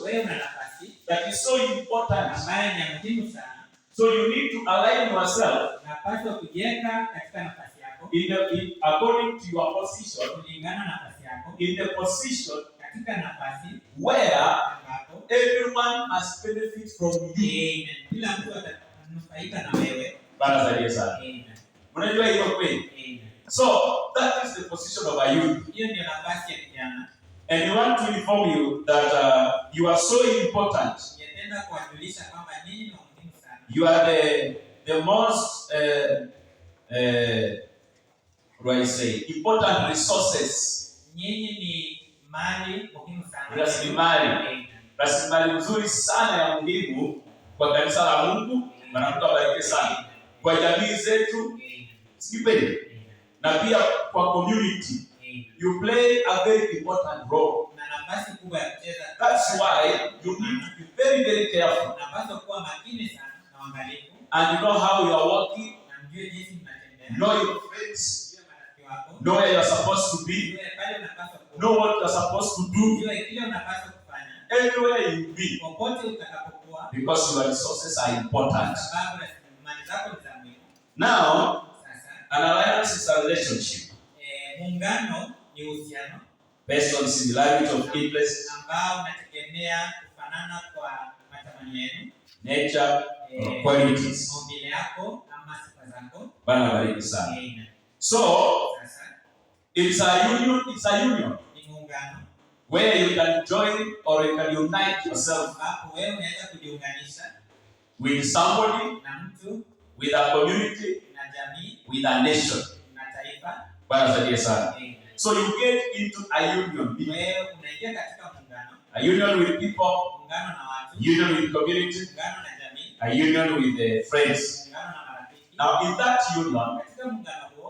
wewe una nafasi that is so important. ambayo ni muhimu sana. So you need to align yourself Unapaswa kujiweka katika nafasi yako according to your position, kulingana na nafasi yako, in the position katika nafasi where ambapo everyone must benefit from you. Amen. Kila mtu atanufaika na wewe. Bwana zaidi sana. Amen. Unajua hiyo kweli? Amen. So that is the position of a youth. Hiyo ndio nafasi ya kijana. And we want to inform you that you are so important. Ningependa kuwajulisha kwamba ninyi ni muhimu sana. You are the most what do I say, important resources. Nyinyi ni mali muhimu sana. Rasilimali nzuri sana ya muhimu kwa kanisa la Mungu. Na Mungu abariki sana kwa jamii zetu. Sipeni. Na pia kwa community. You play a very important role. Na nafasi kubwa ya kucheza. That's why you need to be very, very careful. Unapaswa kuwa makini sana na uangalifu. And you know how you are walking. Na mjue jinsi mnatembea. Know your friends. Know where you are supposed to be. Know what you are supposed to do. Everywhere you be. Because your resources are important. Now, an alliance is a relationship based on similarity of interest, nature, or qualities. Bwana bariki sana. So, it's a union where you can join or you can unite yourself with somebody, with a community, with a nation. So you get into a union. A union with people, union with community, a union with friends. Now in that union,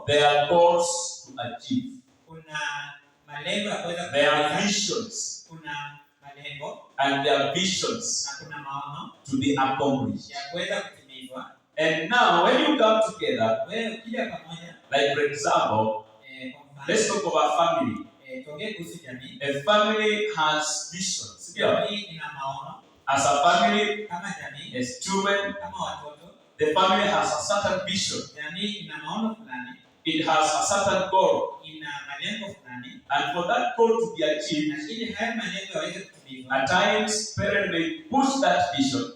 there are goals to achieve. There are missions. And there are visions to be accomplished. And now when you come together, like for example, let's talk about family. A family has visions. As a family, as children, the family has a certain vision. It has a certain goal. And for that goal to be achieved, at times parents may push that vision,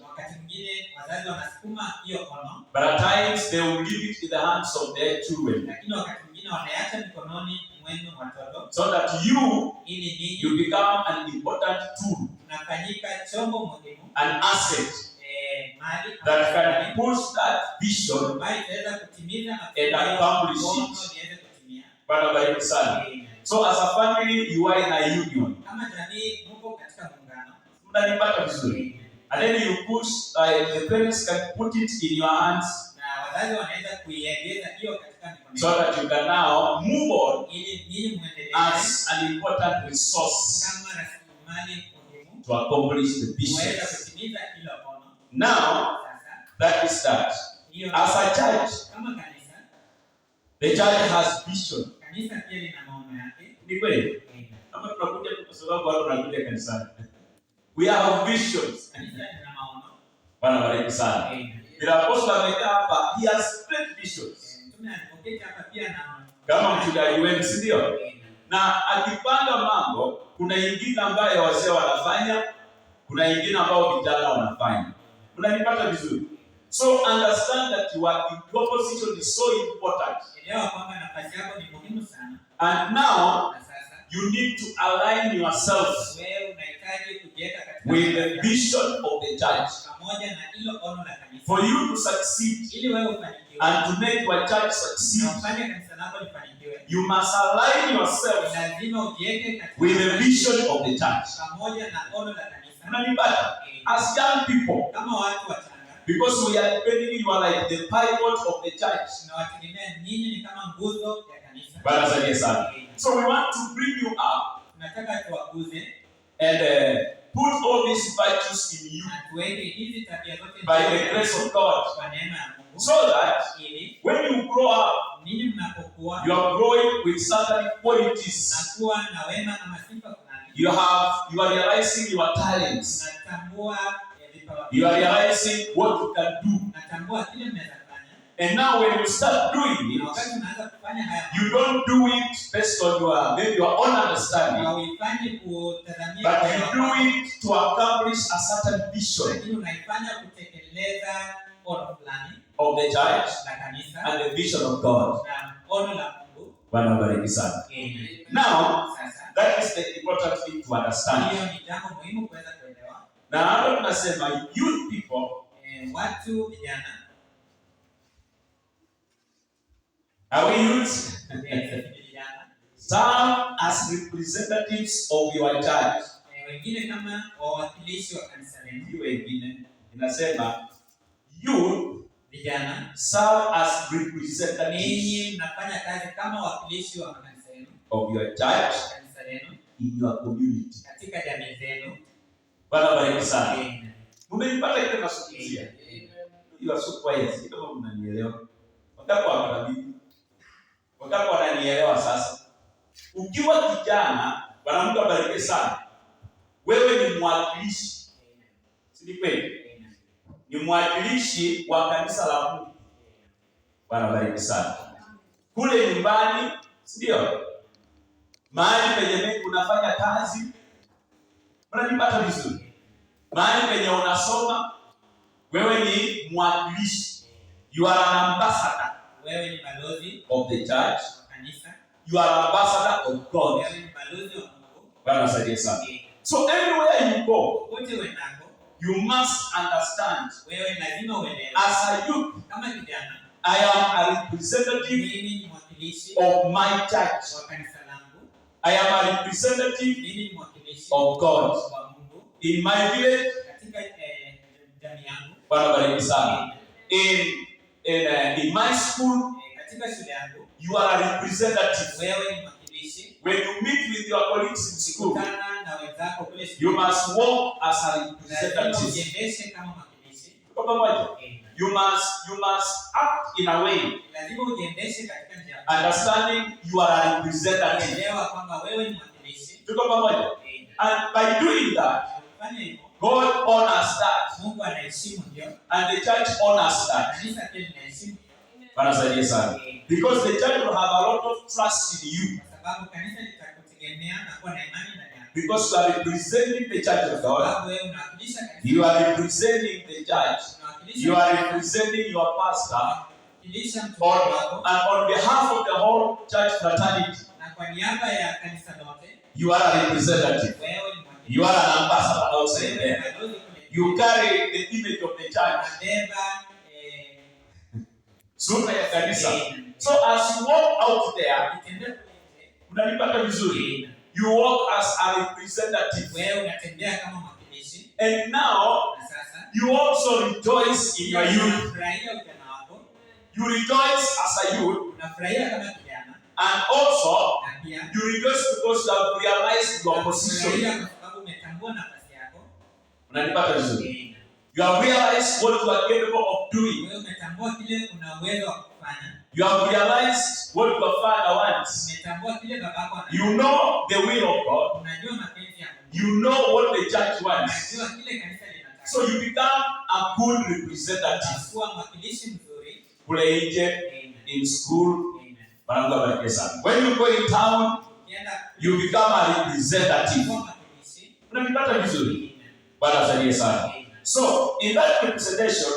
but at times they will leave it in the hands of their children, so that you become an important tool, an asset that can push that vision and accomplish it. So as a family, you are in a union. And then you push, the parents can put it in your hands, so that you can now move on as an important resource to accomplish the vision. Now, that is that. As a church, the church has vision. We have visions. The apostle he has great visions. Kama mchungaji wenu, si ndio? Na akipanga mambo, kuna ingine ambayo wazee wanafanya, kuna ingine ambao vijana wanafanya. Unanipata vizuri? So understand that your position is so important. And now you need to align yourself with the vision of the church. For you to succeed and to make your church succeed, you must align yourself with the vision of the church. As young people, because we are depending, you are like the pivot of the church. So we want to bring you up and put all these virtues in you by the grace of God, so that when you grow up, you are growing with certain qualities You are realizing your talents. Unatambua vipawa. You are realizing what you can do. Unatambua kile unaweza kufanya. And now when you start doing it, Wakati unaanza kufanya haya, you don't do it based on your own understanding. hauifanyi kutazamia, But you do it to accomplish a certain vision. Lakini unaifanya kutekeleza ono fulani Of the church la kanisa and the vision of God. na ono la Mungu. Bwana bariki sana. Now, that is the important thing to understand. Hiyo ni jambo muhimu kuweza kuelewa. Na hapo tunasema youth people, watu vijana. Are we youth? Serve as representatives of your church. Wengine kama wawakilishi wa kanisa lenu. Wengine inasema youth vijana serve as representatives. Ninyi mnafanya kazi kama wawakilishi wa kanisa lenu. Of your church. Kanisa lenu. In your community. Katika jamii zenu. Bwana bariki sana. Mmenipata kile nasukuzia. Hiyo super yes. Kama mnanielewa. Wakati wananielewa sasa. Ukiwa kijana, Bwana Mungu abariki sana. Wewe ni mwakilishi. Si ni kweli? Ni mwakilishi wa kanisa la Mungu. Bwana bariki sana. Kule nyumbani, ndio mahali penye unafanya kazi, unanipata vizuri. Mahali penye unasoma, wewe ni mwakilishi. You are an ambassador. Wewe ni balozi of the church. Kanisa. You are an ambassador of God. Wewe ni balozi wa Mungu. Bwana saidie sana. So everywhere you go, wote wenako, you must understand. Wewe lazima uelewe. As a youth, kama kijana, I am a representative mimi ni mwakilishi of my church. Wa kanisa langu. I am a representative mimi ni mwakilishi of God. Wa Mungu. In my village, katika jamii yangu. Bwana bariki sana. In my school, katika shule yangu, you are a representative. Wewe ni mwakilishi. When you meet with your colleagues in school, na wenzako kule shule, you must walk as a representative. Ujiendeshe kama mwakilishi. You must act in a way, lazima ujiendeshe katika njia, understanding you are a representative. Elewa kwamba wewe ni mwakilishi. Tuko pamoja? And by doing that, God honors that. Mungu anaheshimu ndio. And the church honors that. Kanisa pia linaheshimu. Bwana saidie sana. Because the church will have a lot of trust in you. Kwa sababu kanisa litakutegemea na kuwa na imani ndani yako. Because you are representing the church of God. Wewe unawakilisha kanisa. You are representing the church. You are representing your pastor. And on behalf of the whole church fraternity, na kwa niaba ya kanisa lote, you are a representative. You are an ambassador outside there. You carry the image of the church. Sura ya kanisa. So as you walk out there, unanipata vizuri. You walk as a representative. Wewe unatembea kama mwakilishi. And now you also rejoice in your youth. You rejoice as a youth. Unafurahia kama kijana. And also you rejoice because you have realized your position. Unanipata vizuri. You have realized what you are capable of doing. Wewe umetambua kile una uwezo wa kufanya. You have realized what your father wants. Umetambua kile babako anataka. You know the will of God. Unajua mapenzi ya Mungu. You know what the church wants. Unajua kile kanisa linataka. So you become a good representative. Kuwa mwakilishi mzuri. Kule nje, in school. Mungu abariki sana. When you go in town, you become a representative. Unanipata vizuri? Bwana asaidie sana. So, in that representation,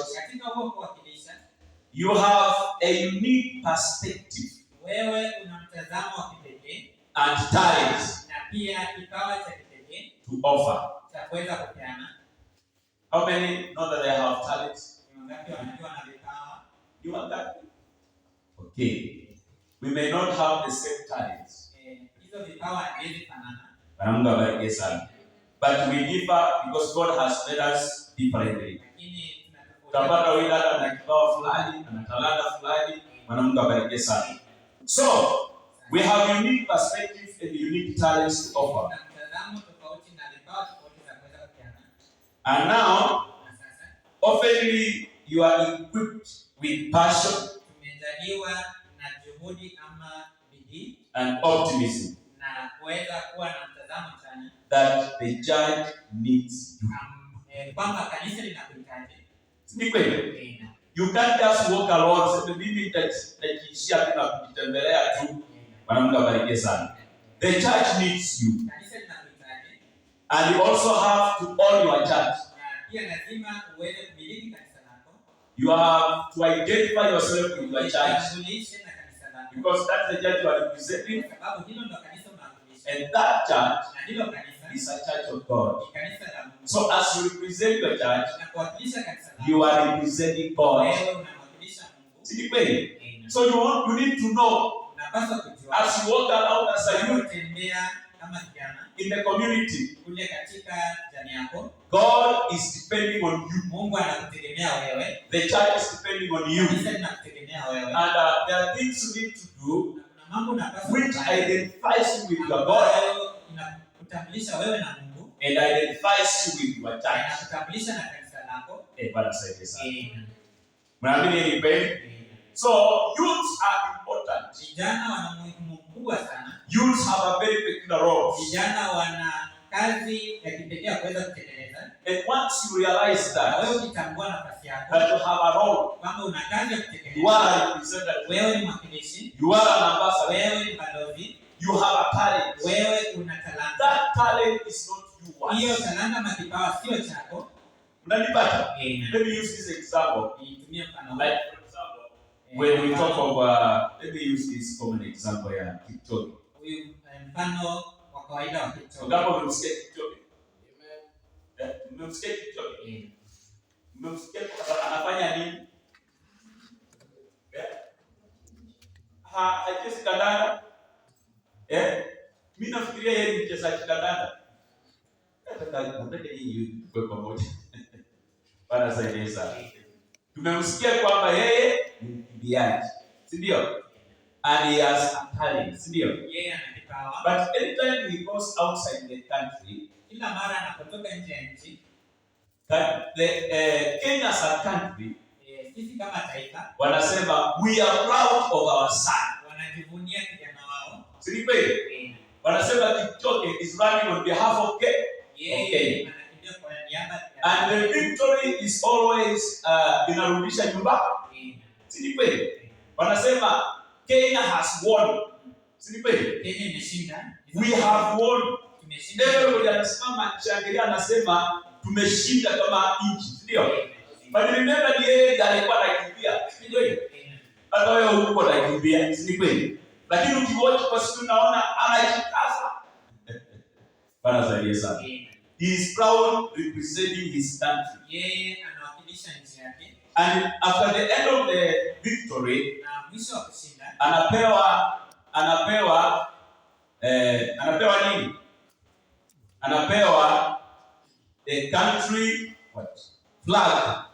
you have a unique perspective. Wewe una mtazamo wa kipekee and talent na pia kipawa cha kipekee to offer. Cha kuweza kupeana. How many know that they have talent? Ni wangapi wanajua na vipawa? Ni wangapi? Okay. We may not have the same talents. Hizo vipawa hazifanana. Mungu abariki sana. But we differ because God has made us differently. Utapata wewe dada na kipawa fulani, ana talanta fulani, Mungu abariki sana. So, we have unique perspectives and unique talents to offer. And now, oftenly you are equipped with passion and optimism. that the church needs you. Kwamba kanisa linakuhitaji. Si kweli? You can't just walk alone. Sasa mimi nitajishia bila kujitembelea tu. Bwana Mungu abariki sana. The church needs you. Kanisa linakuhitaji. And you also have to own your church. Pia lazima uweze kumiliki kanisa lako. You have to identify yourself with your church. Because that's the church you are representing. And that church is a church of God. So as you represent your church, you are representing God. So you need to know, as you walk around as a youth in the community, God is depending on you. The church is depending on you. And there are things you need to do which identifies you with your God and identifies you with your church. So youths are important. Youths have a very particular role. And once you realize that you have a role, you are a representative, you are an ambassador, you have a talent. That talent is not yours. Let me use this example. Like, for example, when we talk of, let me use this common example here, TikTok. Mmemsikia TikTok? Mmemsikia anafanya nini? Hachezi kandanda? Mimi nafikiria yeye ni mchezaji kandanda. Nataka yeye yuko pamoja. Bana sasa. Tumemsikia kwamba yeye ni mkimbiaji. Si ndio? And he has a talent. Si ndio? Yeye ana kipawa. But anytime he goes outside the country, kila mara anapotoka nje ya nchi, Kenya as a country, sisi kama taifa, wanasema we are proud of our son. Wanajivunia kijana wao. Si kweli? Wanasema Kipchoge is running on behalf of Kenya. Okay. And the victory is always inarudisha nyumbani. Si kweli? Wanasema Kenya has won. Si kweli? Kenya imeshinda. We have won. Everybody anasimama kishangilia anasema tumeshinda kama nchi, ndio? But remember yeye alikuwa anakimbia, ndio? Hata wewe uko unakimbia, si kweli? Lakini ukiwatch kwa siku unaona anajikaza. Bana zaidi sana. He is proud representing his country. Yeye anawakilisha nchi yake. And after the end of the victory, mwisho wa kushinda, anapewa nini? Anapewa the country flag.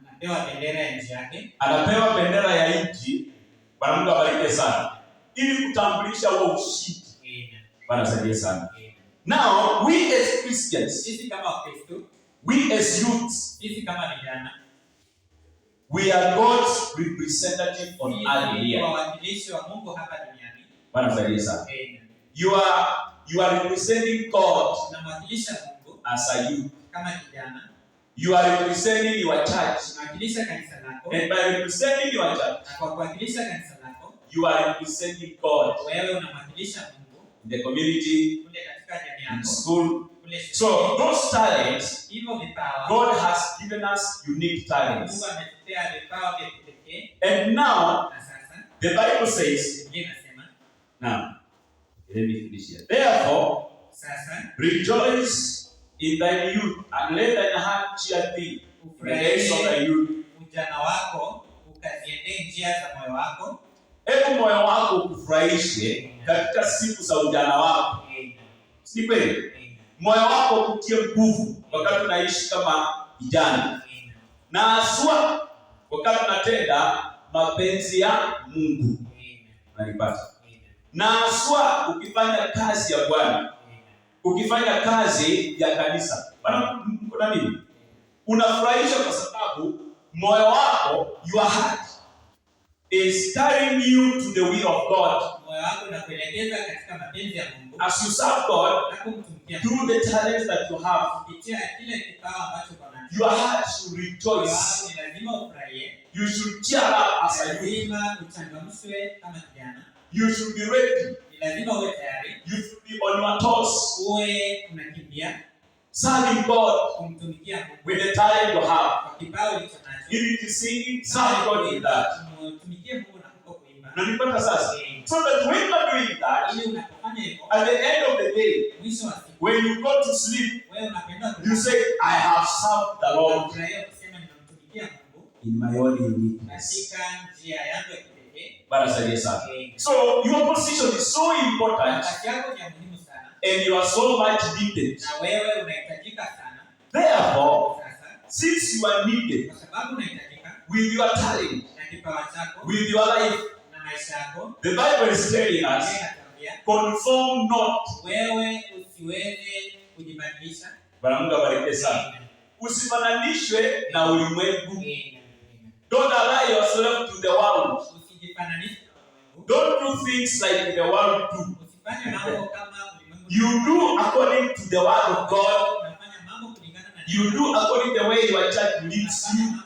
Anapewa bendera ya nchi yake. Anapewa bendera ya nchi. Bwana Mungu abariki sana. Ili kutambulisha huo ushindi. Bwana saidia sana. Now, we as Christians, sisi kama Wakristo, we as youths, sisi kama vijana, we are God's representative on earth here. Wawakilishi wa Mungu hapa duniani. Bwana saidia sana. You are representing God as a youth. You are representing your church. And by representing your church, you are representing God in the community, in school. So those talents, God has given us unique talents. And now, the Bible says, now, let me finish here. Therefore, rejoice in thy youth, and let thine heart cheer thee in the days of thy youth. Hebu moyo wako ukufurahishe katika siku za ujana wako. Si kweli? Moyo wako ukutie nguvu wakati unaishi kama kijana. Na haswa wakati unatenda mapenzi ya Mungu. Unanipata? Na haswa ukifanya kazi ya Bwana, ukifanya kazi ya kanisa. Bwana, kuna nini? Unafurahisha kwa sababu moyo wako, your heart, is carrying you to the will of God. Moyo wako unakuelekeza katika mapenzi ya Mungu. as you serve God, through the talents that you have, your heart should rejoice. You should cheer up as a youth. You should be ready. You should be on your toes. Serving God with the talent you have. If it is singing, serve God with that. So that when you are doing that, at the end of the day, when you go to sleep, you say, I have served the Lord in my own uniqueness. So your position is so important, and you are so much needed. Therefore, since you are needed with your talent, with your life, the Bible is telling us, conform not. Usifananishwe na ulimwengu. Don't allow yourself to the world. Don't do things like the world do. You do according to the word of God. You do according to the way your church leads you.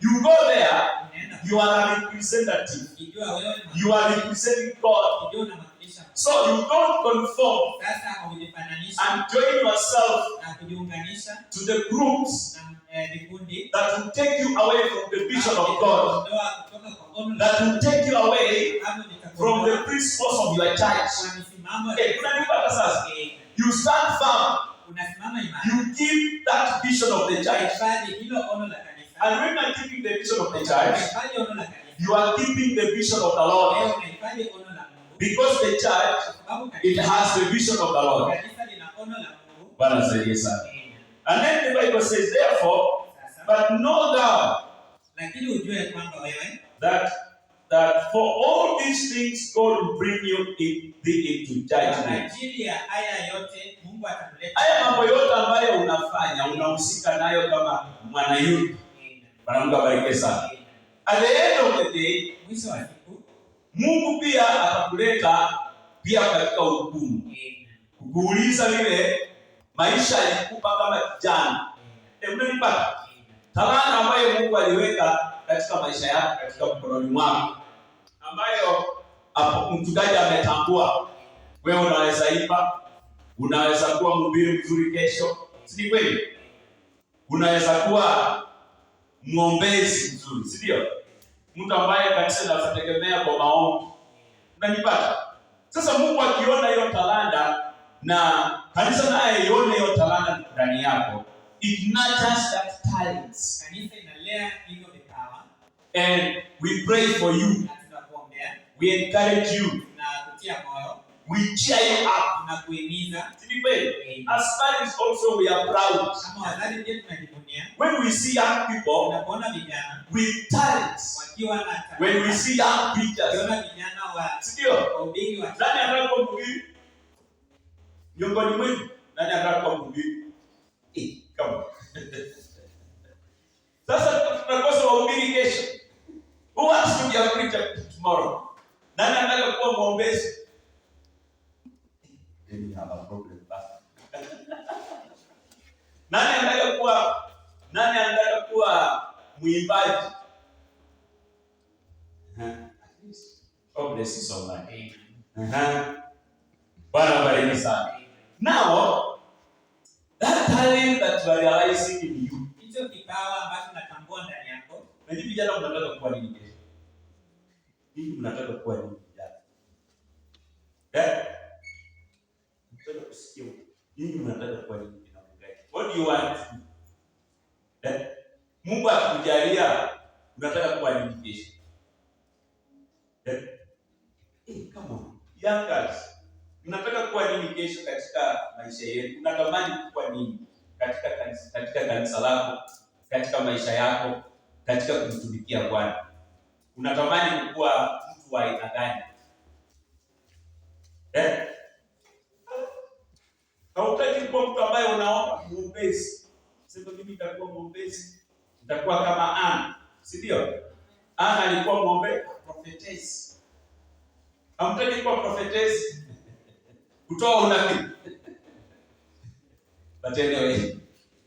You go there, you are a representative. You are representing God. So you don't conform and join yourself to the groups that will take you away from the vision of God, that will take you away from the principles of your church. You stand firm. You keep that vision of the church. And when you are keeping the vision of the church, you are keeping the vision of the Lord. Because the church, it has the vision of the Lord. And then the Bible says, therefore, but know thou that for all these things God will bring you into judgment. Haya mambo yote ambayo unafanya, unahusika nayo kama mwanayuthi. Bwana Mungu abariki sana. At the end of the day, Mungu pia atakuleta pia katika hukumu. Kukuuliza vile maisha yalikupa kama kijana. Unanipata? Talanta ambayo Mungu aliweka katika maisha yako, katika mkononi mwako, ambayo mchungaji ametambua. Wewe unaweza imba, unaweza kuwa mhubiri mzuri kesho, si kweli? Unaweza kuwa mwombezi mzuri, si ndio? Mtu ambaye kanisa linategemea kwa maombi. Unanipata? Sasa Mungu akiona hiyo talanta na kanisa naye ione hiyo talanta ndani yako, it nurtures that talents. Kanisa inalea hiyo vipawa. And we pray for you. Na tunakuombea. We encourage you. Na kutia moyo. We cheer you up. Na kuhimiza. As parents also we are proud. Kama wazazi pia tunajivunia. When we see young people, tunapoona vijana with talents. Wakiwa na talent. When we see young preachers, tunaona vijana wahubiri wa. Nani anataka kuhubiri? Miongoni mwetu, nani anataka kuhubiri? Come on. Sasa tunakosa wahubiri kesho. Who wants to be a preacher tomorrow? Nani anataka kuwa mwombezi? Then we have a problem. Nani anataka kuwa mwimbaji? God bless you so much. Bwana bariki sana. Now, that talent that you are realizing in you, hicho kipawa ambacho unatambua ndani yako. Na hivi vijana mnataka kuwa nini kesho? Hivi mnataka kuwa nini vijana? Mtaka kusikia. Hivi mnataka kuwa nini vijana? What do you want to do? Mungu akikujalia unataka kuwa nini kesho? Come on. Young guys. Unataka kuwa nini kesho katika maisha yetu? Unatamani kuwa nini katika kanisa lako, katika maisha yako, katika kumtumikia Bwana? Unatamani kuwa mtu wa aina gani? Hautaki kuwa mtu ambaye unaomba mwombezi. Sema mimi nitakuwa mwombezi. Nitakuwa kama Ana, si ndio? Ana alikuwa prophetess. Hamtaki kuwa prophetess. Kutoa unabii. But anyway,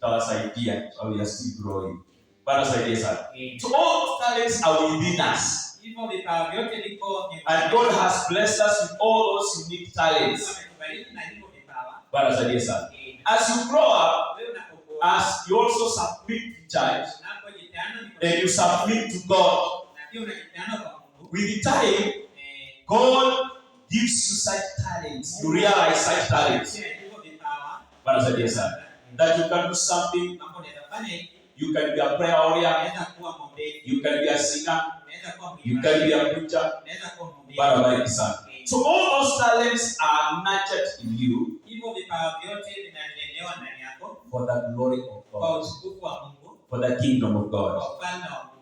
tawasaidia. So we are still growing. Bwana saidia sana. So all talents are within us. And God has blessed us with all those unique talents. Bwana saidia sana. As you grow up, as you also submit to church, and you submit to God, with the time, God gives you such talents. You realize such talents. That you can do something. You can be a prayer warrior. You can be a singer. You can be a preacher. So all those talents are nurtured in you for the glory of God, for the kingdom of God.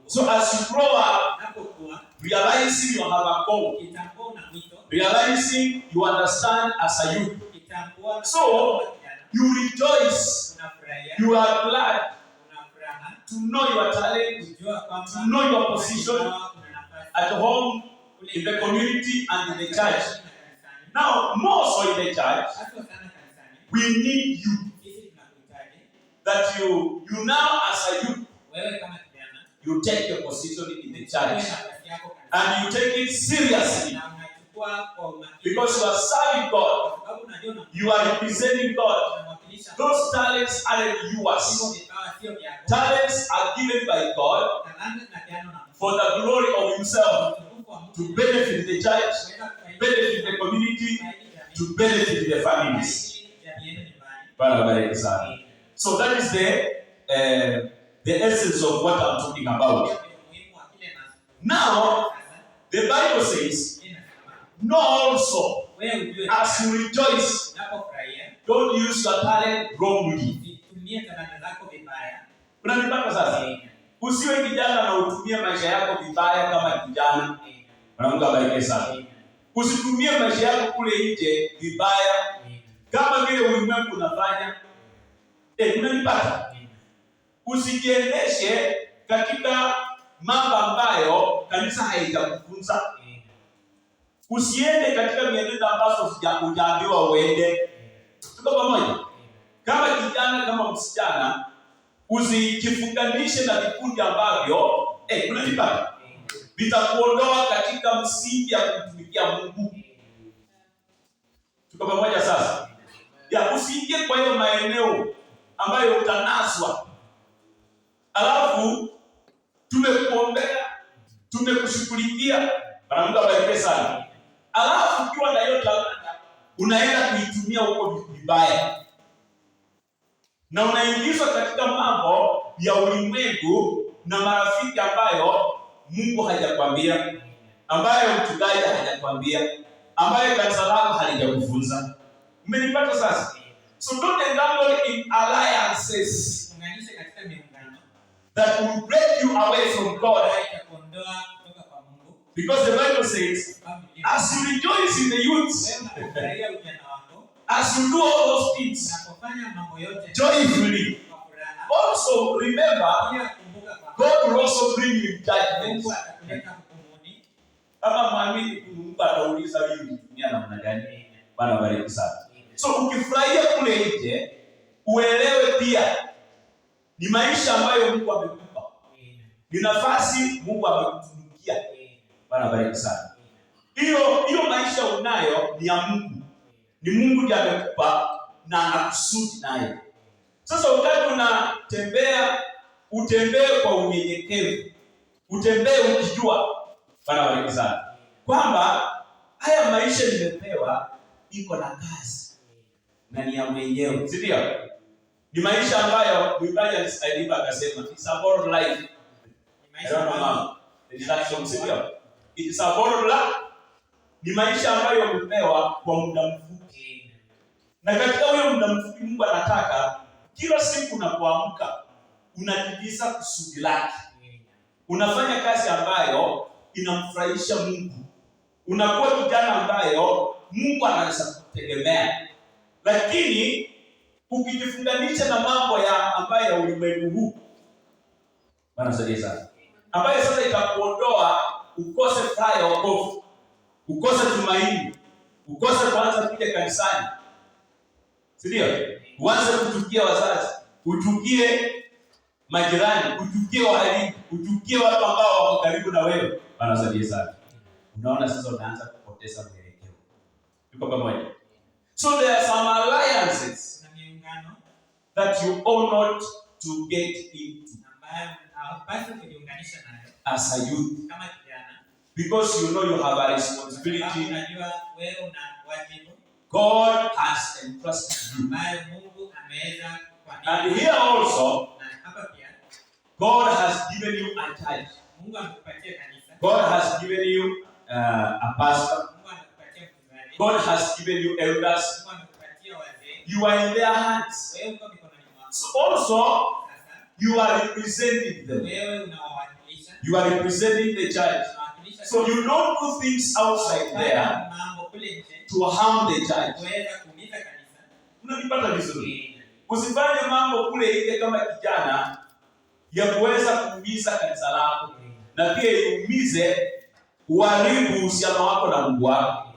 So as you grow up, realizing you have a call, realizing you understand as a youth, so you rejoice, you are glad to know your talent, to know your position at home, in the community, and in the church. Now, more so in the church, we need you. That you now as a youth, you take your position in the church and you take it seriously, because you are serving God, you are representing God. Those talents aren't yours. Talents are given by God for the glory of Himself, to benefit the church, benefit the community, to benefit the families. So that is the essence of what I'm talking about. Now, the Bible says, know also, as you rejoice, don't use your talent wrongly. Unanipata sasa? Usiwe kijana na utumie maisha yako vibaya kama kijana. Mungu abariki sana. Usitumie maisha yako kule nje vibaya kama vile ulimwengu unafanya. Unanipata? Usijiendeshe katika mambo ambayo kanisa haijakufunza. Usiende katika mienendo ambazo hujaambiwa uende. Tuko pamoja? Kama kijana, kama msichana, usijifunganishe na vikundi ambavyo unanipata? Vitakuondoa katika msingi ya kumtumikia Mungu. Tuko pamoja sasa? Usiingie kwa hiyo maeneo ambayo utanaswa. Alafu tumekuombea, tumekushughulikia, Mungu abariki sana. Alafu ukiwa na hiyo talanta unaenda kuitumia huko vibaya. Na unaingizwa katika mambo ya ulimwengu na marafiki ambayo Mungu hajakwambia, ambayo mchungaji hajakwambia, ambayo kanisa lako halijakufunza. Umenipata sasa? So don't entangle in alliances that will break you away from God. Because the Bible says, as you rejoice in the youth, as you do all those things joyfully, also remember, God will also bring you judgment. Kama mwamini Mungu atauliza wewe unatumia namna gani? Bwana bariki sana. So ukifurahia kule nje, uelewe pia ni maisha ambayo Mungu amekupa. Ni nafasi Mungu amekutunukia. Bwana bariki sana. Hiyo maisha unayo ni ya Mungu. Ni Mungu ndiye amekupa na anakusudi nayo. Sasa wakati unatembea, utembee kwa unyenyekevu. Utembee ukijua, Bwana bariki sana, kwamba haya maisha nimepewa iko na kazi na ni ya mwenyewe. Si ndio? Ni maisha ambayo mwimbaji alisaidia akasema it's a borrowed life. I don't know mama. Is that song sio? It's a borrowed life. Ni maisha ambayo umepewa kwa muda mfupi. Na katika huyo muda mfupi Mungu anataka kila siku unapoamka unatimiza kusudi lake. Unafanya kazi ambayo inamfurahisha Mungu. Unakuwa kijana ambayo Mungu anaweza kutegemea. Lakini ukijifunganisha na mambo ambayo ya ulimwengu huu, Bwana saidia sana, ambayo sasa itakuondoa ukose furaha ya wokovu. ukose tumaini, ukose kuanza kuja kanisani. Si ndio? Uanze kuchukia wazazi, uchukie majirani, uchukie walimu, uchukie watu ambao wako karibu na wewe. Wanasaidie sana. Unaona sasa unaanza kupoteza mwelekeo. Tuko pamoja? So there are some alliances that you ought not to get into as a youth, because you know you have a responsibility. God has entrusted you. And here also, God has given you a church. God has given you a pastor. God has given you elders. You are in their hands. So also, you are representing them. You are representing the church. So you don't do things outside there to harm the church. Unanipata vizuri? Usifanye mambo kule ile kama kijana ya kuweza kuumiza kanisa lako na pia iumize, uharibu uhusiano wako na Mungu wako.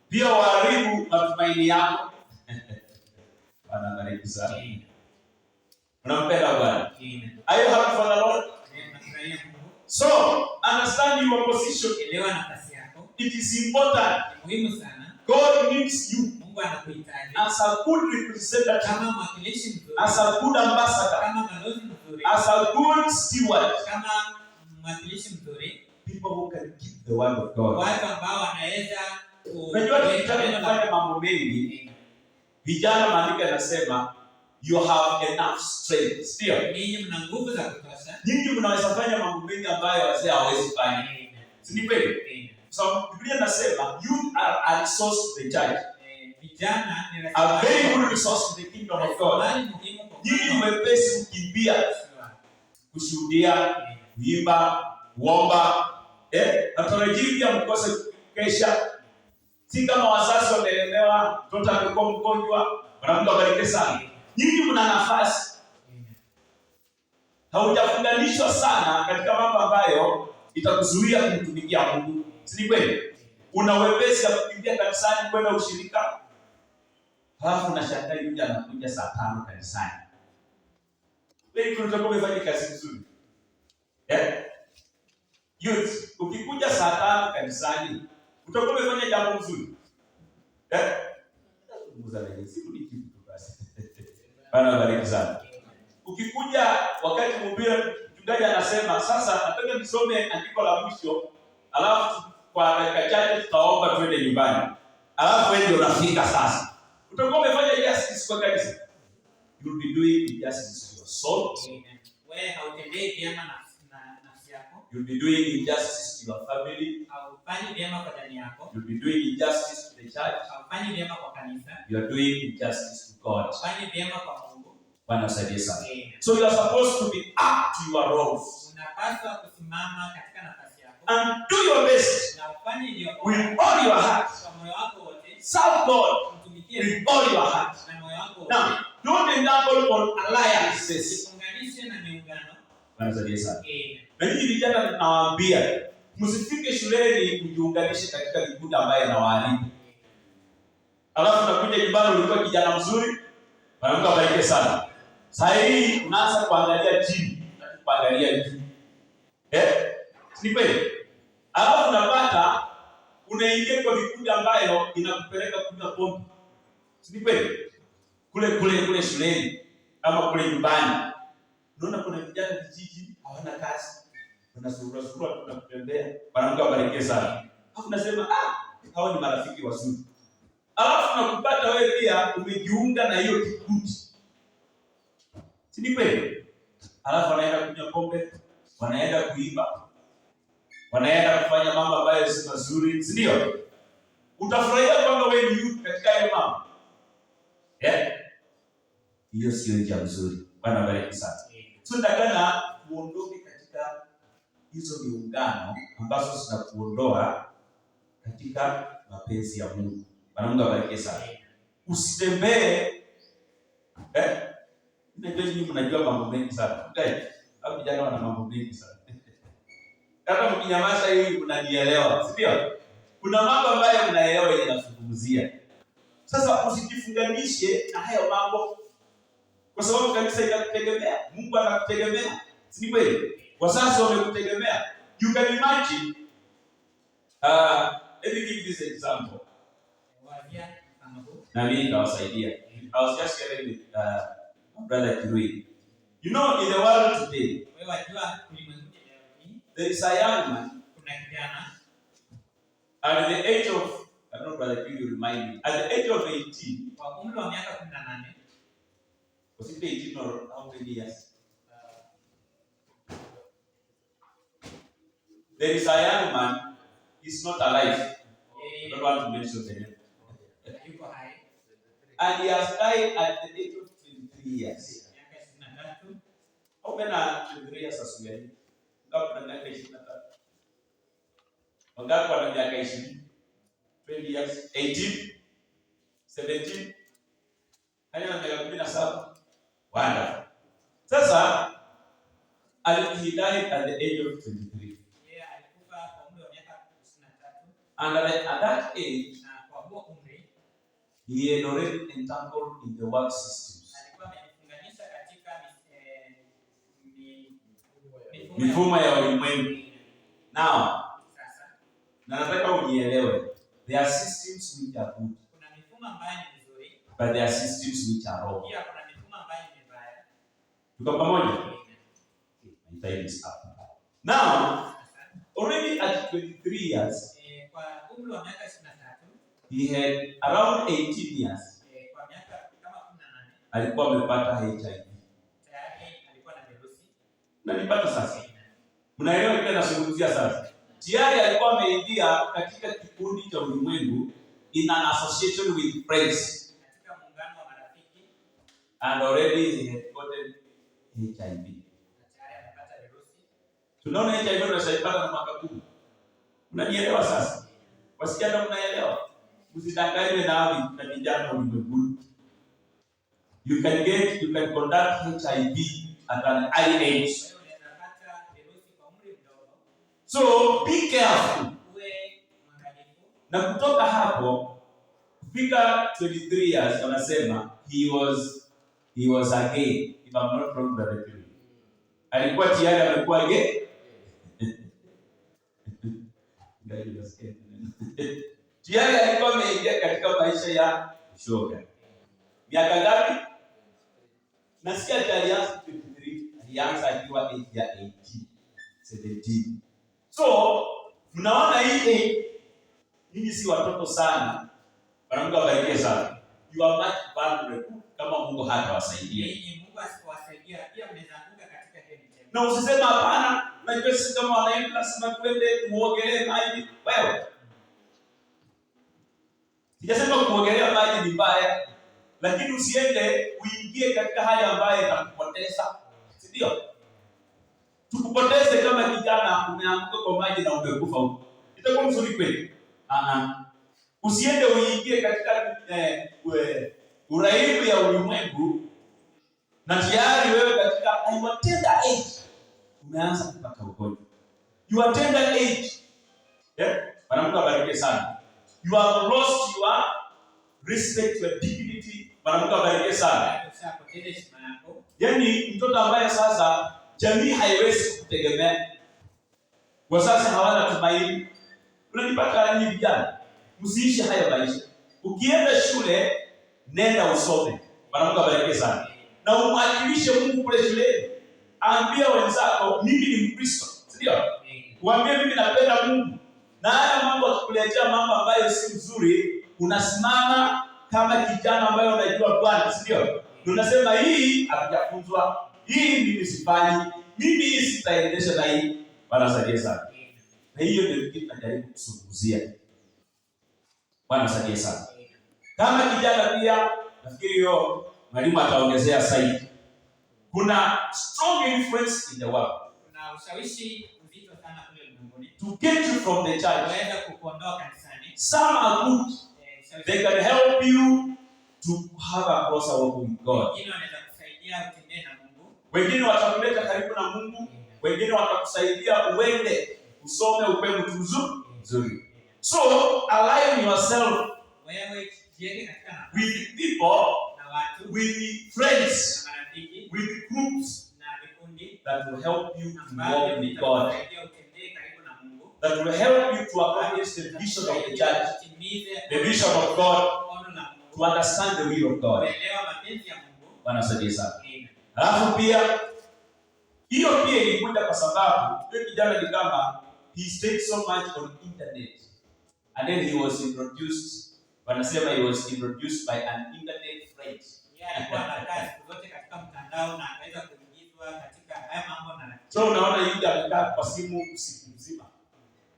Pia uharibu matumaini yako. Bwana bariki sana. Unampenda Bwana? Are you happy for the Lord? So, understand your position. Elewa nafasi yako. It is important. Muhimu sana. God needs you. Mungu anakuhitaji. As a good representative. Kama mwakilishi mzuri. As a good ambassador. Kama balozi mzuri. As a good steward. Kama mwakilishi mzuri. People who can keep the word of God. Watu ambao wanaweza unajua tunafanya mambo mengi. Vijana maandiko yanasema you have enough strength. Ndio. Ninyi mna nguvu za kutosha. Ninyi mnaweza fanya mambo mengi ambayo wazee hawawezi fanya. Si ni kweli? So Biblia inasema you are a resource to the church. Vijana ni a very good resource to the kingdom of God. Ninyi mwepesi kukimbia, kushuhudia, kuimba, kuomba. Natarajia mkose kesha. Si kama wazazi wameelemewa, mtoto amekuwa mgonjwa, Mungu abariki sana. Nyinyi mna nafasi. Haujafunganishwa sana katika mambo ambayo itakuzuia kumtumikia Mungu. Si kweli? Una wepesi ya kukimbia kanisani kwenda ushirika. Halafu unashangaa yule anakuja saa 5 kanisani. Wewe unataka kufanya kazi nzuri. Youth, ukikuja saa 5 kanisani, utakuwa umefanya jambo nzuri. Muzaleni siku ni kitu basi. Bwana bariki sana. Ukikuja wakati mchungaji anasema sasa nataka nisome andiko la mwisho, alafu kwa dakika chache tutaomba twende nyumbani. Alafu wewe ndio unafika sasa. Utakuwa umefanya justice kwa kanisa. You will be doing injustice to your soul. Wewe hautendei vyema nafsi yako. You will be doing injustice to your family. Haufanyi vyema kwa jamii yako. You will be doing injustice to the church. Haufanyi vyema kwa kanisa. You are doing injustice to God. Haufanyi vyema kwa Mungu. Bwana saidie sana. So you are supposed to be up to your roles. Unapaswa kusimama katika nafasi yako. And do your best. Na ufanye ndio with all your heart. Kwa moyo wako wote. Serve God with all your heart. Na moyo wako wote. Now, don't entangle on alliances. Unganishe na miungano. Bwana saidie sana. Na hii vijana tunawaambia msifike shuleni kujiunganisha katika vikundi ambaye yanawaharibu. Alafu unakuja nyumbani ulikuwa kijana mzuri, Mungu abariki sana. Sasa hii unaanza kuangalia chini na kuangalia juu. Ni kweli? Alafu unapata unaingia kwa vikundi ambayo inakupeleka kunywa pombe. Ni kweli? Kule shuleni ama kule nyumbani. Unaona kuna vijana vijiji hawana kazi. Unasura tunatembea. Mungu abariki sana. Alafu unasema hao ni marafiki wazuri. Alafu nakupata wewe pia umejiunga na hiyo kikundi. Si ni kweli? Alafu wanaenda kunywa pombe, wanaenda kuiba, wanaenda kufanya mambo ambayo si mazuri, si ndio? Utafurahia kwamba wewe ni youth katika hiyo mambo. Hiyo sio njia nzuri. Bwana bariki sana. So ndakana uondoke katika hizo miungano ambazo zinakuondoa katika mapenzi ya Mungu. Bwana Mungu abariki sana. Usitembee Ndio mnajua mambo mengi sana. Hao vijana wana mambo mengi sana. Hata mkinyamaza hivi mnanielewa, si ndio? Kuna mambo ambayo mnaelewa yanazungumzia. Sasa usijifunganishe na hayo mambo. Kwa sababu kanisa inakutegemea, Mungu anakutegemea. Si kweli? Wazazi wamekutegemea. You can imagine let me give this example. Na mimi nitawasaidia. I was just sharing with brother Kirui. You know, in the world today, there is a young man at the age of, I don't know, brother Kirui, remind me, at the age of 18, was it 18 or how many years? There is a young man, he's not alive. I don't want to mention the name. And he has died at the age of 23 years. How many are 23 years as well? Ngapi na miaka 23? Wangapi wana miaka 20? 20 years, 18, 17. Hadi na miaka 17. Wonderful. Sasa he died at the age of 23. And at that age, he had already entangled in the world systems. Mifumo ya ulimwengu. Now, na nataka unielewe, there are systems which are good, but there are systems which are wrong. Tuko pamoja? My time is up. Now, already at 23 years, he had around 18 years. Alikuwa amepata HIV. Na nipata sasa. Mnaelewa kile nazungumzia sasa. Tayari alikuwa ameingia katika kikundi cha ulimwengu in an association with friends. Katika muungano wa marafiki. And already he had gotten HIV. Tayari amepata virusi. Tunaona HIV unashaipata na mwaka 10. Mnanielewa sasa? Wasichana mnaelewa? Msidanganywe na vijana ulimwenguni. You can conduct HIV at an early age. So be careful. Na kutoka hapo kufika 23 years wanasema he was a gay, if I'm not wrong brother. Alikuwa tayari amekuwa gay. Tayari alikuwa ameingia katika maisha ya ushoga. Miaka ngapi? Nasikia tayari 23, alianza akiwa age ya 18, 17. So, mnaona hii nyinyi si watoto sana. Mungu awabariki sana. You are much vulnerable kama Mungu hatawasaidia. Mungu asipowasaidia pia mnaweza katika hiyo mtego. Na usiseme hapana, najua sisi kama wanaenda lazima twende muogelee maji. Wewe. Sijasema kuogelea maji ni mbaya, lakini usiende uingie katika hali ambayo itakupoteza. Si ndio? Tukupoteze kama kijana umeanguka kwa maji na umekufa huko. Itakuwa mzuri kweli? Usiende uingie katika uraibu ya ulimwengu na tayari wewe katika your tender age umeanza kupata ugonjwa. Your tender age. Bwana Mungu abariki sana. You have lost your respect, your dignity. Bwana Mungu abariki sana. Yaani mtoto ambaye sasa jamii haiwezi kutegemea. Wazazi hawana tumaini. Unanipata nini vijana? Msiishi haya maisha. Ukienda shule, nenda usome. Bwana Mungu abariki sana. Na umwakilishe Mungu kule shuleni. Ambia wenzako mimi ni Mkristo. Ndio? Waambie mimi napenda Mungu. Na haya mambo akikuletea mambo ambayo si nzuri, unasimama kama kijana ambaye unajua Bwana, ndio? Unasema hii hatujafunzwa. Hii mimi sifanyi. Mimi sitaendesha na hii. Bwana asaidie sana. Na hiyo ndio kitu tunajaribu kusunguzia. Bwana asaidie sana. Kama kijana pia nafikiri hiyo mwalimu ataongezea zaidi. Kuna strong influence in the world. Kuna ushawishi mzito sana kule ulimwenguni. To get you from the church. Waweza kukuondoa kanisani. Some are good. They can help you to have a closer walk with God. Wengine wanaweza kusaidia utembee na Mungu. Wengine watakuleta karibu na Mungu. Wengine watakusaidia uende usome upewe mtu mzuri. So align yourself with people, with friends, with groups that will help you to walk with God, that will help you to accomplish the vision of the church, the vision of God, to understand the will of God. Alafu pia hiyo pia ilikuja kwa sababu yule kijana ni kama he stayed so much on internet, and then he was introduced, wanasema he was introduced by an internet friend. So unaona yule amekaa kwa simu usiku mzima.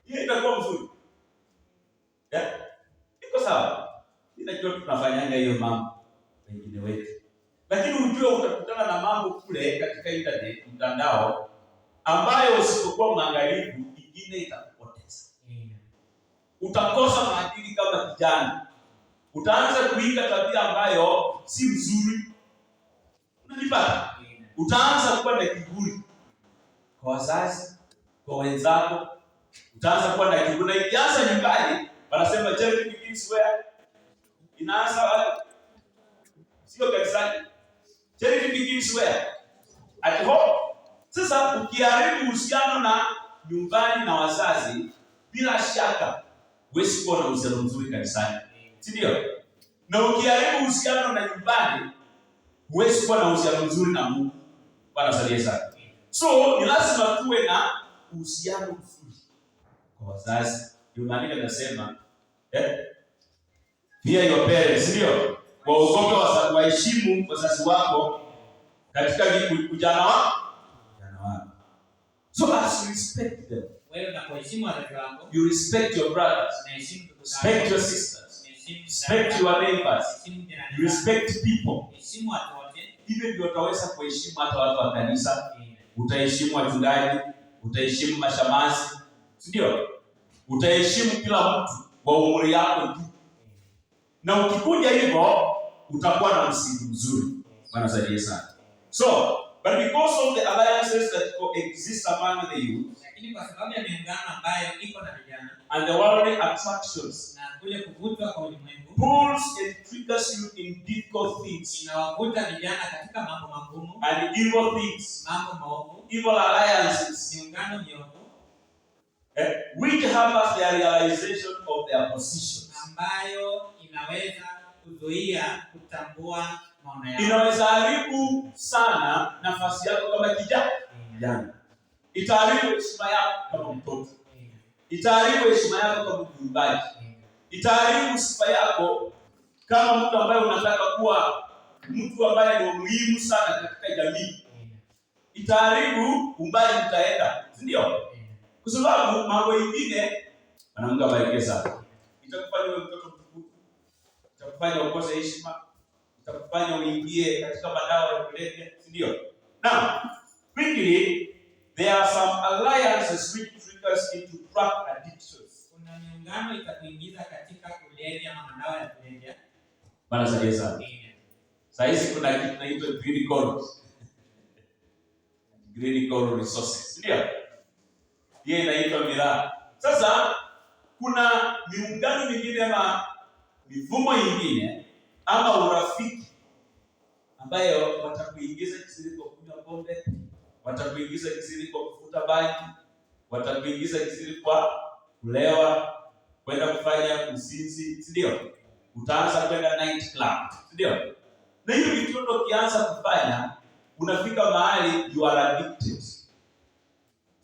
Hiyo itakuwa mzuri. Iko sawa. Ninajua tunafanyanga hiyo mambo wengine wetu. Lakini ujue utakutana na mambo kule katika internet, mtandao, ambayo usipokuwa mwangalifu ingine itakupoteza. Utakosa maadili kama kijana. Utaanza kuiga tabia ambayo si nzuri. Unanipata? Utaanza kuwa na kiburi kwa wazazi, kwa wenzako. Utaanza kuwa na kiburi. Na ikianza nyumbani, wanasema charity begins where? Inaanza wapi? Sio kanisani. Charity begins where? At home. Sasa ukiharibu uhusiano na nyumbani na wazazi, bila shaka huwezi kuwa na uhusiano mzuri kanisani. Si ndio? Na ukiharibu uhusiano na nyumbani, huwezi kuwa na uhusiano mzuri na Mungu. Bwana asifiwe sana. So ni lazima tuwe na uhusiano mzuri kwa wazazi. Ndio maana nasema fear your parents, ndio? Waogope wazazi, waheshimu wazazi wako katika ujana wako. So as you respect them, wewe unapoheshimu wazazi wako, you respect your brothers, respect your sisters, respect your neighbors, you respect people. Heshimu watu wote. Hivyo ndio utaweza kuheshimu hata watu wa kanisa. Utaheshimu wachungaji, utaheshimu mashamazi, ndio? Utaheshimu kila mtu wa umri yako tu. Na ukikuja hivyo utakuwa na msingi mzuri. Bwana asifiwe sana. So, but because of the alliances that coexist among the youth, lakini kwa sababu ya miungano ambayo iko na vijana, and the worldly attractions, na kule kuvutwa kwa ulimwengu, pulls and triggers you in difficult things, inawavuta vijana katika mambo magumu, and evil things, mambo maovu, evil alliances, miungano miovu, which hampers their realization of their positions, ambayo inaweza kuzuia kutambua maono yao. Inaweza haribu sana nafasi yako kama kijana. Itaharibu heshima yako kama mtoto. Itaharibu heshima yako kama mwimbaji. Itaharibu sifa yako kama mtu ambaye unataka kuwa mtu ambaye ni muhimu sana katika jamii. Itaharibu umbali utaenda, ndio? Kwa sababu mambo mengine Mungu abariki sana. Itakufanya wewe mtoto mtukufu. Itakufanya ukose heshima. Itakufanya uingie katika madawa ya kulevya, ndio? Now, quickly, there are some alliances which triggers into drug addictions. Kuna miungano itakuingiza katika kulevya na madawa ya kulevya. Bwana asifiwe sana. Sasa kuna kitu kinaitwa green card. Green card resources, ndio? Yeye inaitwa miraa. Sasa kuna miungano mingine ama mifumo mingine ama urafiki ambayo watakuingiza kisiri kwa kunywa pombe, watakuingiza kisiri kwa kufuta bangi, watakuingiza kisiri kwa kulewa, kwenda kufanya uzinzi, ndio? Utaanza kwenda night club, ndio? Na hiyo vitendo kianza kufanya, unafika mahali you are addicted,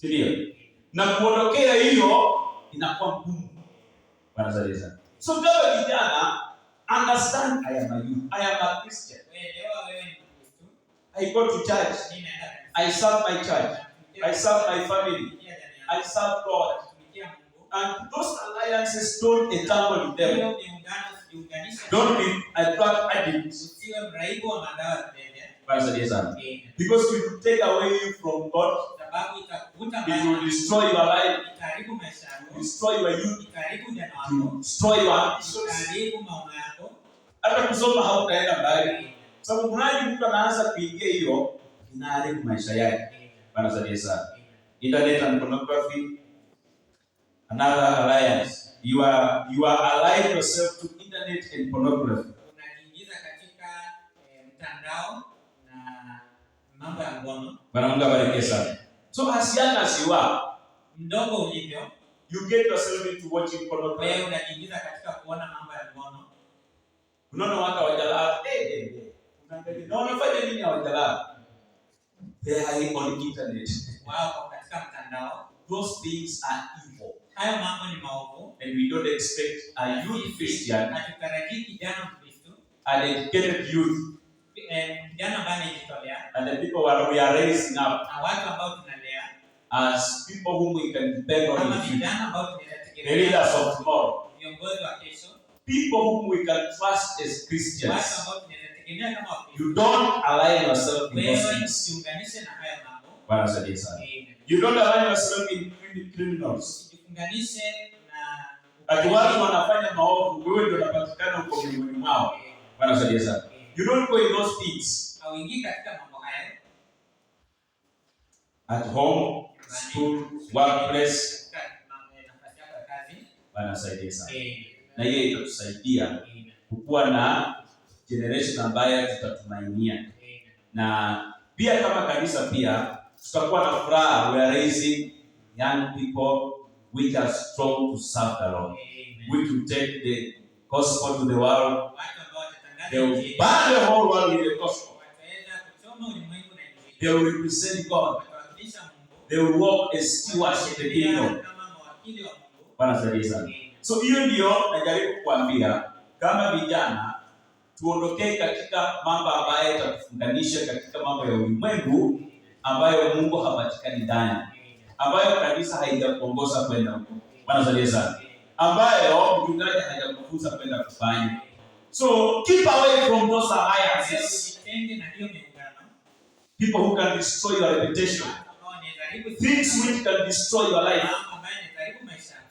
ndio? Na kuondokea hiyo inakuwa ngumu. Bwana asifiwe. So kama kijana, understand I am a youth. I am a Christian. I go to church. I serve my church. I serve my family. I serve God. And those alliances don't entangle with them. Don't be a drug addict. Because it will take away you from God. It will destroy your life. Destroy your youth. Destroy your ambitions. Hata kusoma hautaenda mbali. Sababu mradi mtu anaanza kuingia hiyo, inaharibu maisha yake. Bwana asifiwe sana. Internet and pornography, another alliance. You are allying yourself to internet and pornography. Unajiingiza katika mtandao na mambo ya ngono. Bwana Mungu abariki sana. So as young as you are, mdogo ulivyo, you get yourself into watching pornography. Wewe unajiingiza katika kuona mambo ya ngono. Unaona watu hawajalala. Unafanya nini hawajalala? They are on internet. Wao katika mtandao. Those things are evil. Hayo mambo ni maovu. And we don't expect a youth Christian, hatutarajii kijana Mkristo, an educated youth, kijana ambaye anajitolea, and the people we are raising up, na watu ambao tunalea, as people whom we can depend on, kama vijana ambao tunaweza tegemea, the leaders of tomorrow, viongozi wa kesho, people whom we can trust as Christians. Watu ambao tunaweza tegemea kama Wakristo. You don't align yourself in those things. Usiunganishe na haya mambo. Bwana saidie sana. You don't align yourself in criminals. Usiunganishe na ati watu wanafanya maovu, wewe ndio unapatikana uko miongoni mwao. Bwana saidie sana. You don't go in those things. Hauingii katika mambo haya. At home, school, workplace. Nafasi yako ya kazi. Bwana saidie sana. Na hiyo itatusaidia kukuwa na generation ambayo tutatumainia. Na pia kama kanisa pia tutakuwa na furaha. We are raising young people which are strong to serve the Lord. Which will take the gospel to the world. They will burn the whole world with the gospel. They will represent God. They will walk as stewards of the kingdom. Bwana saidie sana. So hiyo ndio najaribu kuambia kama vijana tuondokee katika mambo ambayo yatatufunganisha katika mambo ya ulimwengu ambayo Mungu hapatikani ndani, ambayo kanisa haijakuongoza kwenda huko. Bwana saidie sana. Ambayo mchungaji hajakufunza kwenda kufanya. So keep away from those alliances. People who can destroy your reputation. Things which can destroy your life.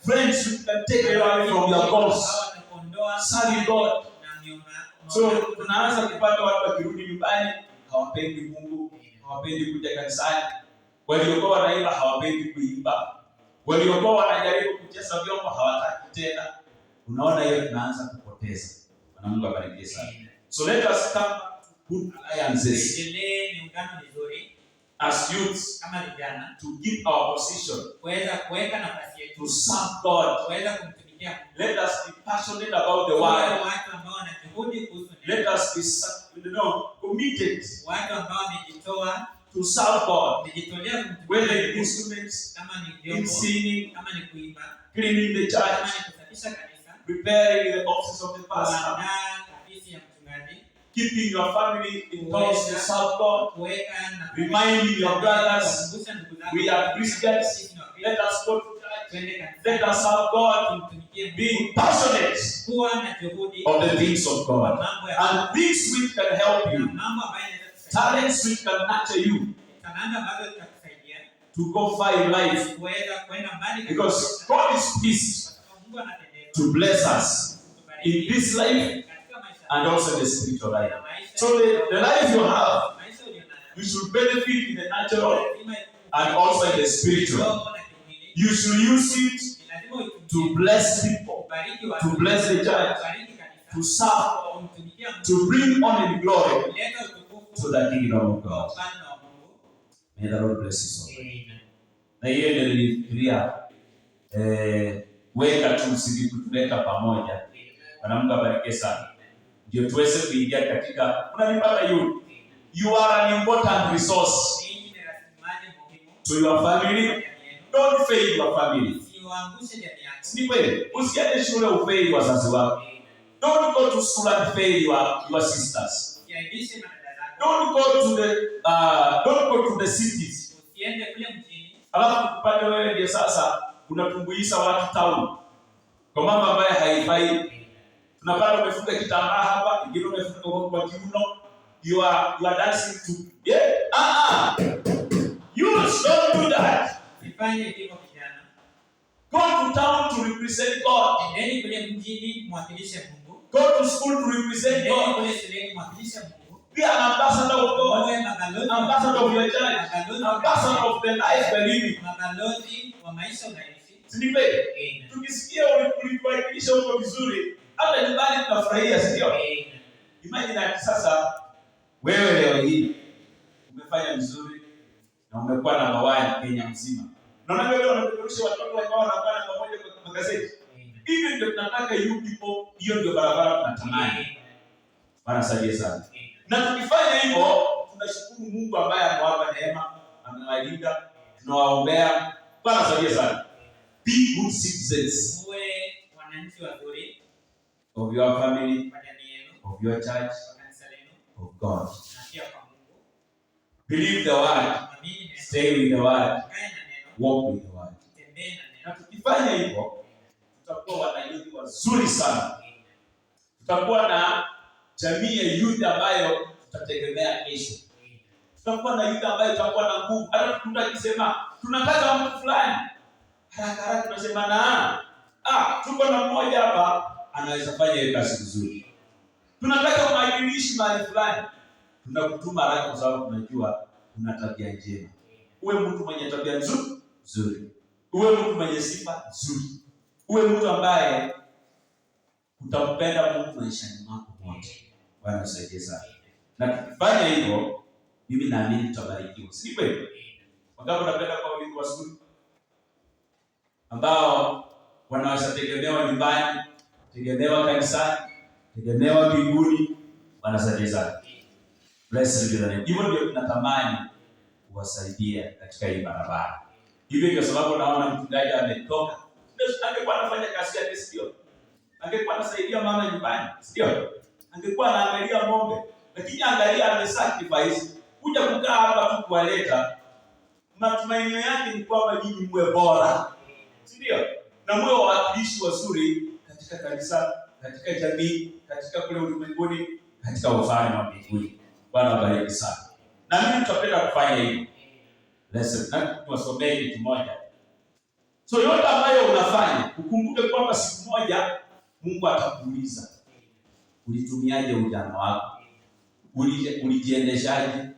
Friends which can take you away from your goals. Serving God. So tunaanza kupata watu wakirudi nyumbani hawapendi Mungu, hawapendi kuja kanisani. Waliokuwa wanaimba hawapendi kuimba. Waliokuwa wanajaribu kucheza vyombo hawataki tena. Unaona hiyo tunaanza kupoteza. Bwana Mungu abariki sana. So let us come to good alliances. As youths, kama vijana, to give our position, kuweza kuweka nafasi yetu, to serve God, kuweza kumtumikia Mungu. Let us be passionate about the word. Watu ambao wanajuhudi kuhusu neno. Let us be committed. Watu ambao wamejitoa to serve God. Wamejitolea kumtumikia. Whether in instruments, kama ni vyombo, in singing, kama ni kuimba, cleaning the church, kama ni kusafisha kanisa, preparing the office of the pastor, afisi ya mchungaji, keeping your family in close to serve God, reminding your brothers we are Christians. Let us go to church. Let us serve God, being passionate of the things of God, and things which can help you, talents which can nurture you to go far in life, because God is pleased to bless us in this life and also the spiritual life. So the life you have, you should benefit in the natural and also in the spiritual. You should use it to bless people, to bless the church, to serve, to bring honor and glory to the kingdom of God. May the Lord bless you so much. Na hiyo ndio nilifikiria weka tu msingi kutuleta pamoja. Bwana Mungu abariki sana. Ndio tuweze kuingia katika unanipata you are an important resource to your family. Don't fail your family. Ni kweli, usiende shule ufail wazazi wako. Don't go to school and fail your sisters. Don't go to the cities. Usiende kule mjini. Alafu kupata wewe ndio sasa unatumbuisha watu town. Kwa mambo ambayo haifai. Tunapata umefunga kitambaa hapa, ingine umefunga kwa kiuno. You are dancing to You don't do that. Ifanye hivyo kijana. Go to town to represent God. Endeni kule mjini mwakilishe Mungu. Go to school to represent God. Endeni kule shuleni mwakilishe Mungu. Be an ambassador of God. Ambassador of your church. Ambassador of the life we're living. Mabalozi wa maisha unaishi. Si ni kweli? Tukisikia ulituwakilisha huko vizuri, hata nyumbani tunafurahia, sio? Imagine that sasa wewe leo hii umefanya vizuri na umekuwa namba 1 Kenya mzima. Unaona wewe unapeperusha watoto wao wanapanda pamoja kwa magazeti. Hivi ndio tunataka you people, hiyo ndio barabara tunatamani. Bwana saidie sana. Na tukifanya hivyo, tunashukuru Mungu ambaye amewapa neema, amewalinda, tunawaombea. Bwana saidie sana. Be good citizens. Uwe wananchi wazuri Of your family, kwa jamii yenu, of your church, kwa kanisa lenu, of God. na pia kwa Mungu. Believe the word. Stay with the word. Kae na neno, Walk with the word. tembee na Na neno. tukifanya hivyo, tutakuwa wanayuthi wazuri sana. Tutakuwa na jamii ya youth ambayo tutategemea kesho. Tutakuwa na youth ambayo itakuwa na nguvu. Hata tutakisema tunataka mtu fulani, haraka tunasema tuko na mmoja hapa anaweza fanya hiyo kazi vizuri. Tunataka mwakilishi mahali fulani, tunakutuma haraka kwa sababu tunajua una tabia njema. Uwe mtu mwenye tabia nzuri. Uwe mtu mwenye sifa nzuri. Uwe mtu ambaye utampenda Mungu maishani mwako wote. Bwana usaidie sana. Na tukifanya hivyo, mimi naamini tutabarikiwa. Si kweli? Wangapi unapenda kwa wingi wazuri ambao wanaweza tegemewa nyumbani, tegemewa kanisani, tegemewa mbinguni. Bwana usaidie sana. Blessed be the name. Hivyo ndio tunatamani kuwasaidia katika hii barabara. Hivyo ndio sababu naona mchungaji ametoka. Ndio angekuwa anafanya kazi yake, sio? Angekuwa anasaidia mama nyumbani, sio? Angekuwa anaangalia ng'ombe. Lakini angalia amesacrifice kuja kukaa hapa tu kuwaleta. Matumaini yake ni kwamba nyinyi mwe bora. Sio? Na mwe wawakilishi wazuri katika kanisa, katika jamii, katika kule ulimwenguni, katika ufalme wa mbinguni. Bwana wabariki sana. Na mimi tutapenda kufanya hivyo. Lesson na tuwasomee kitu moja. So yote ambayo unafanya, ukumbuke kwamba siku moja Mungu atakuuliza. Ulitumiaje ujana wako? Ulijiendeshaje?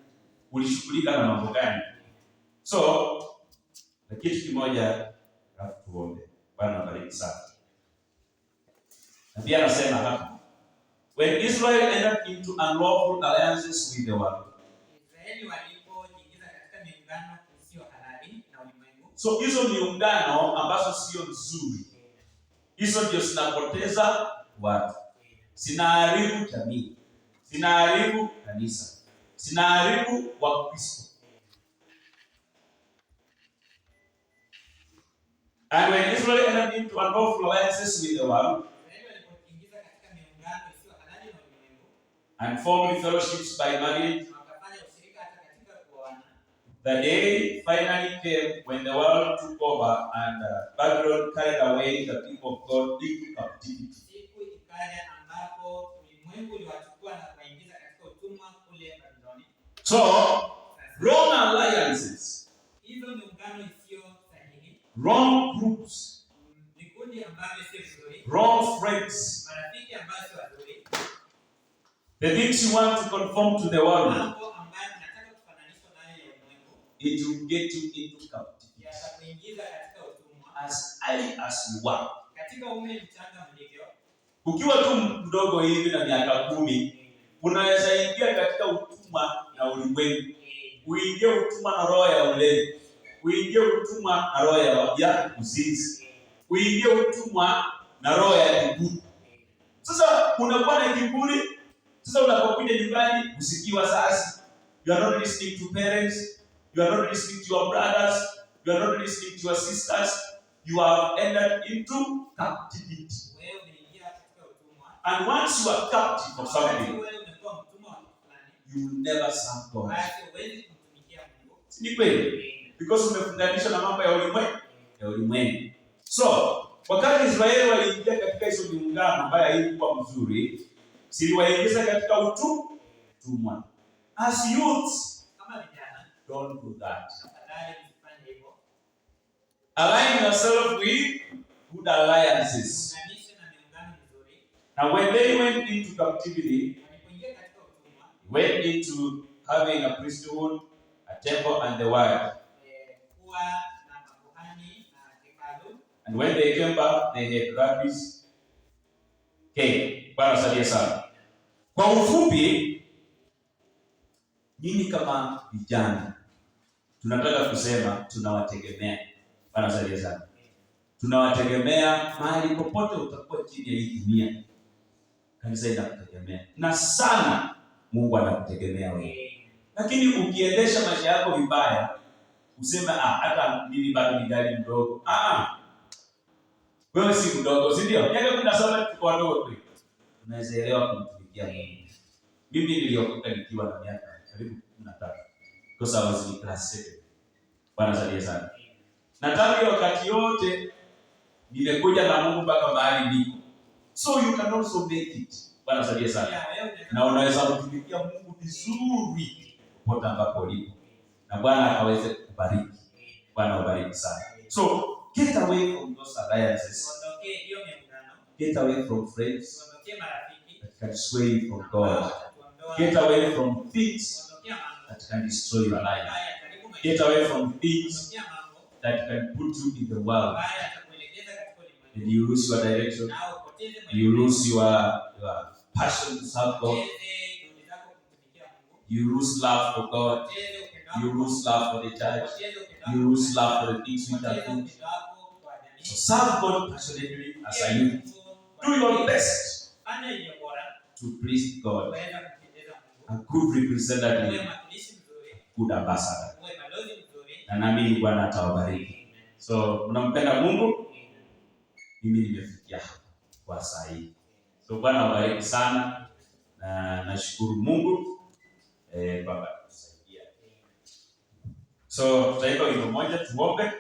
Ulishughulika na mambo gani? So, na kitu kimoja alafu tuombe. Bwana wabariki sana. Na pia anasema hapa, when Israel entered into unlawful alliances with the world. Israeli walipojiingiza katika miungano isiyo halali na ulimwengu. So hizo miungano ambazo sio nzuri. Hizo ndio zinapoteza watu. Zinaharibu jamii. Zinaharibu kanisa. Zinaharibu Wakristo. And when Israel entered into unlawful alliances with the world, and formed fellowships by marriage, the day finally came when the world took over and Babylon carried away the people of God into captivity. So, wrong alliances, wrong groups, wrong friends, the things you want to conform to the world, it will get you into captivity. As early as you are. Ukiwa tu mdogo hivi na miaka 10, unaweza ingia katika utumwa na ulimwengu. Uingie utumwa na roho ya ulevi. Uingie utumwa na roho ya uzinzi. Uingie utumwa na roho ya kiburi. Sasa unakuwa na kiburi. Sasa unapokuja nyumbani usikiwa sasa. You are not listening to parents. You are not listening to your brothers. You are not listening to your sisters. You have entered into captivity. And once you are captive of something, you will never serve God. Ni kweli? Because umefunganishwa na mambo ya ulimwengu. So, wakati Israeli waliingia katika hizo miungano ambayo haikuwa mzuri, siliwaingiza katika utumwa. As youths, don't do that. Align yourself with good alliances. Now when they went into captivity, went into having a priesthood, a temple and the word. And when they came back, they had rabbits. Okay, Bwana salie sana. Kwa ufupi, nini kama vijana tunataka kusema tunawategemea. Bwana salie sana. Tunawategemea mahali popote utakuwa chini ya hii dunia. Kanisa inakutegemea. Na sana Mungu anakutegemea wewe. Lakini ukiendesha maisha yako vibaya, useme hata mimi bado ni gari mdogo. Wewe si mdogo, si ndio? Miaka 17 tuko wadogo kweli. Unaweza elewa kumtumikia Mungu. Mimi niliokoka nikiwa na miaka karibu 13. Because I was in class 7. Bwana salie sana. Na tangu wakati yote nimekuja na Mungu mpaka mahali niko. So you can also make it. Bwana salie sana. Na unaweza kumtumikia Mungu vizuri popote ambapo ulipo. Na Bwana akaweze kukubariki. Bwana ubariki sana. So get away from those alliances. Get away from friends that can sway you from God. Get away from things that can destroy your life. Get away from things that can put you in the world. And you lose your direction. You lose your passion to serve God. You lose love for God. You lose love for the church. You lose love for the things we can do. So serve God passionately as a youth. Do your best to please God. A good representative, good ambassador. Na naamini Bwana atawabariki. So mnampenda Mungu? Mimi nimefikia kwa saa hii. So Bwana awabariki sana. Na nashukuru Mungu Baba tusaidia. So tutaimba wimbo moja tuombe.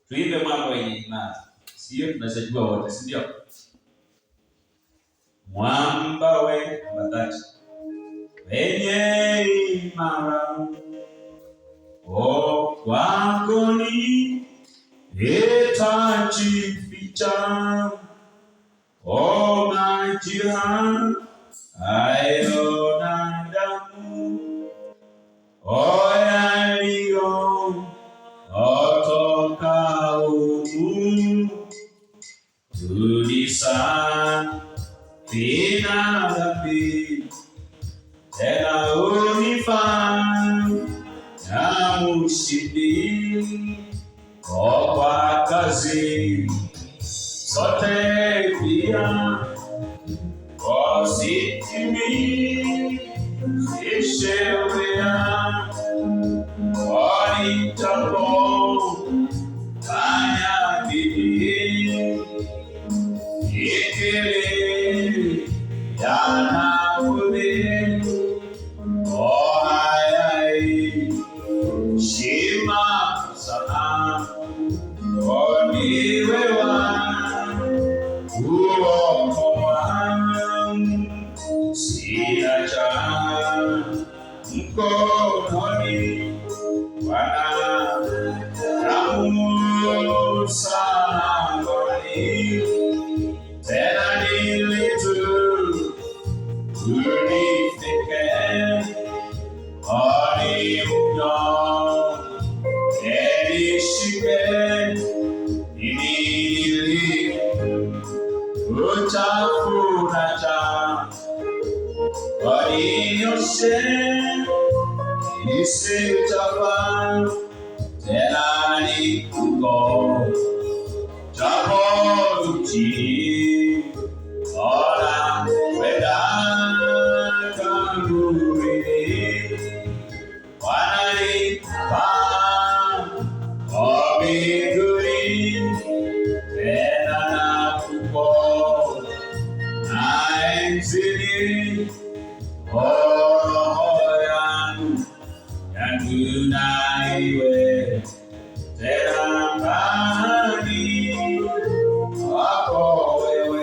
Tuimbe mambo yenye imani. Sio tunajua wote, si ndio? Mwamba we matatu wenye imara kwako ni itajificha majira hayo na damu yaliyo otoka tulisa Pina dhambi tena unifanya mshindi kwa kazi sote pia ositimi ishewea walitapo fanya bidii ikili yana kule ayai shima sana oniwewa uokoa siacha mkononi Bwana namu sana ngoni tena nilitu Unifike, onimno, enishike, inili, utafunacha, oniyoshe, isitafa, tena nikuko, chapo uchi, ora, weda, Tena mbali wako wewe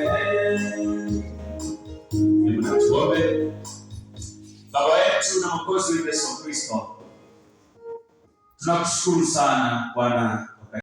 Tunakushukuru sana Bwana